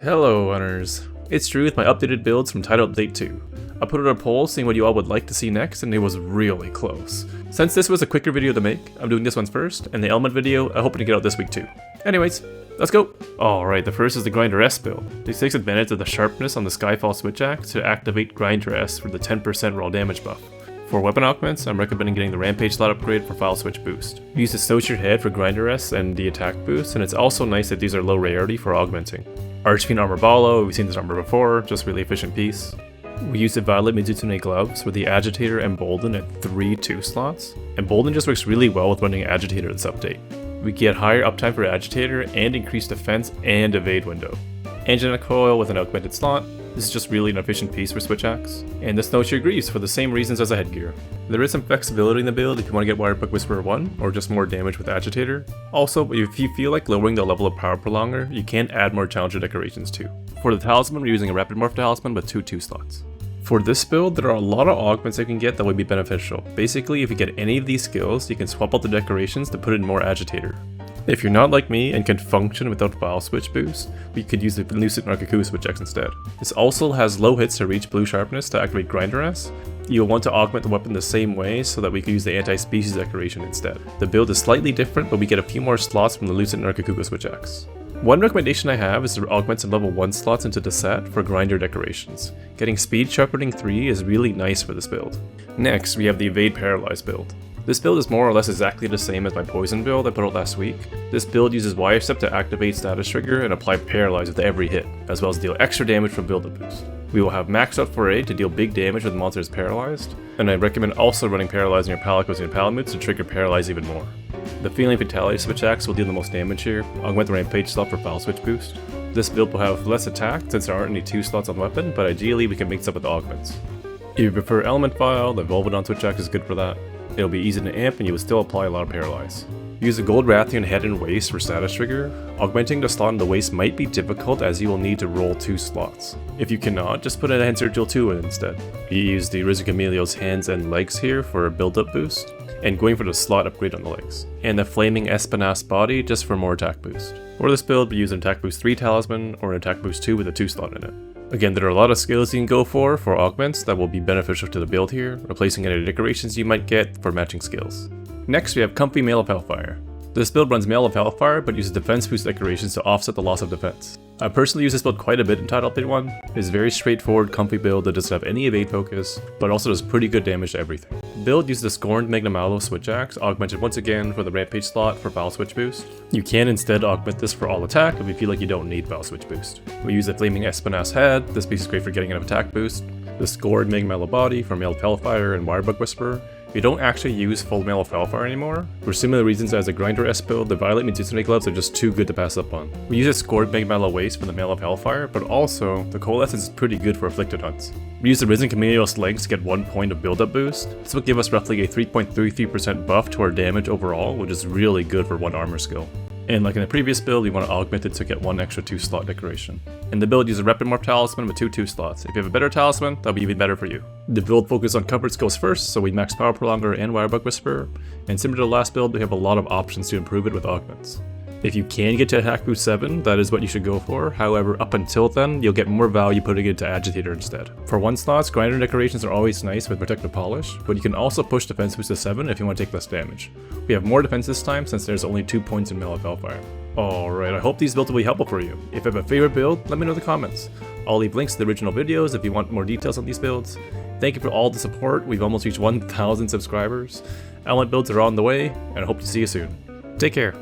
Hello hunters, it's Drew with my updated builds from Title Update 2. I put out a poll seeing what you all would like to see next and it was really close. Since this was a quicker video to make, I'm doing this one first, and the element video I'm hoping to get out this week too. Anyways, let's go! Alright, the first is the Grinder S build. This takes advantage of the sharpness on the Skyfall switch axe to activate Grinder S for the 10% raw damage buff. For weapon augments, I'm recommending getting the Rampage slot upgrade for file switch boost. Use the Snowshoe head for Grinder S and the attack boost, and it's also nice that these are low rarity for augmenting. Archfiend Armor Ballo, we've seen this armor before, just really efficient piece. We use the Violet Mizutsune gloves with the Agitator and Bolden at 3 2 slots, and Bolden just works really well with running Agitator this update. We get higher uptime for Agitator and increased defense and evade window. Angelic Coil with an augmented slot. This is just really an efficient piece for Switch Axe. And the Snowshoe Greaves for the same reasons as the headgear. There is some flexibility in the build if you want to get Wirebug Whisperer 1, or just more damage with Agitator. Also, if you feel like lowering the level of Power Prolonger, you can add more Challenger decorations too. For the Talisman, we're using a Rapid Morph Talisman with 2 2 slots. For this build, there are a lot of augments you can get that would be beneficial. Basically, if you get any of these skills, you can swap out the decorations to put in more Agitator. If you're not like me and can function without file switch boost, we could use the Lucid Narcoku switch X instead. This also has low hits to reach blue sharpness to activate Grinder S. You'll want to augment the weapon the same way so that we can use the anti-species decoration instead. The build is slightly different, but we get a few more slots from the Lucid Narcoku switch X. One recommendation I have is to augment some level 1 slots into the set for Grinder decorations. Getting Speed Sharpening 3 is really nice for this build. Next, we have the Evade Paralyze build. This build is more or less exactly the same as my Poison build I put out last week. This build uses Wire Step to activate Status Trigger and apply Paralyze with every hit, as well as deal extra damage from build-up boost. We will have Max Out Foray to deal big damage when the monster is paralyzed, and I recommend also running Paralyze in your Palicos and Palamutes to trigger Paralyze even more. The Feeling Fatality switch axe will deal the most damage here. Augment the Rampage slot for file switch boost. This build will have less attack since there aren't any 2 slots on the weapon, but ideally we can mix up with augments. If you prefer Element File, the Volvodon switch axe is good for that. It'll be easy to amp and you will still apply a lot of Paralyze. Use the Gold Rathian head and waist for status trigger. Augmenting the slot in the waist might be difficult as you will need to roll 2 slots. If you cannot, just put a Hand Circle 2 in instead. You use the Rizukamilio's hands and legs here for a build-up boost, and going for the slot upgrade on the legs. And the Flaming Espinasse body just for more attack boost. For this build, we use an Attack Boost 3 Talisman or an Attack Boost 2 with a 2 slot in it. Again, there are a lot of skills you can go for augments that will be beneficial to the build here, replacing any decorations you might get for matching skills. Next, we have Comfy Mail of Hellfire. This build runs Mail of Hellfire, but uses defense boost decorations to offset the loss of defense. I personally use this build quite a bit in Title Update 1. It is a very straightforward, comfy build that doesn't have any evade focus, but also does pretty good damage to everything. The build uses the Scorned Magnum Aloe switch axe, augmented once again for the Rampage slot for file switch boost. You can instead augment this for all attack if you feel like you don't need file switch boost. We use the Flaming Espinasse head, this piece is great for getting an attack boost. The Scored Magnum Aloe body for Mail of Hellfire and Wirebug Whisperer. We don't actually use full Mail of Hellfire anymore. For similar reasons as the Grinder S build, the Violet Mizutsune gloves are just too good to pass up on. We use a Scored Magnum Aloe waist for the Mail of Hellfire, but also, the Coalescence is pretty good for Afflicted hunts. We use the Risen Chameleon's legs to get 1 point of build-up boost. This will give us roughly a 3.33% buff to our damage overall, which is really good for 1 armor skill. And like in the previous build, we want to augment it to get 1 extra 2 slot decoration. And the build uses a Rapid Morph Talisman with 2 2 slots. If you have a better talisman, that'll be even better for you. The build focuses on covered skills first, so we max Power Prolonger and Wirebug Whisperer. And similar to the last build, we have a lot of options to improve it with augments. If you can get to Attack Boost 7, that is what you should go for. However, up until then, you'll get more value putting it into Agitator instead. For 1 slots, Grinder decorations are always nice with Protective Polish, but you can also push Defense Boost to 7 if you want to take less damage. We have more defense this time since there's only 2 points in Mail of Hellfire. Alright, I hope these builds will be helpful for you. If you have a favorite build, let me know in the comments. I'll leave links to the original videos if you want more details on these builds. Thank you for all the support, we've almost reached 1,000 subscribers. Element builds are on the way, and I hope to see you soon. Take care.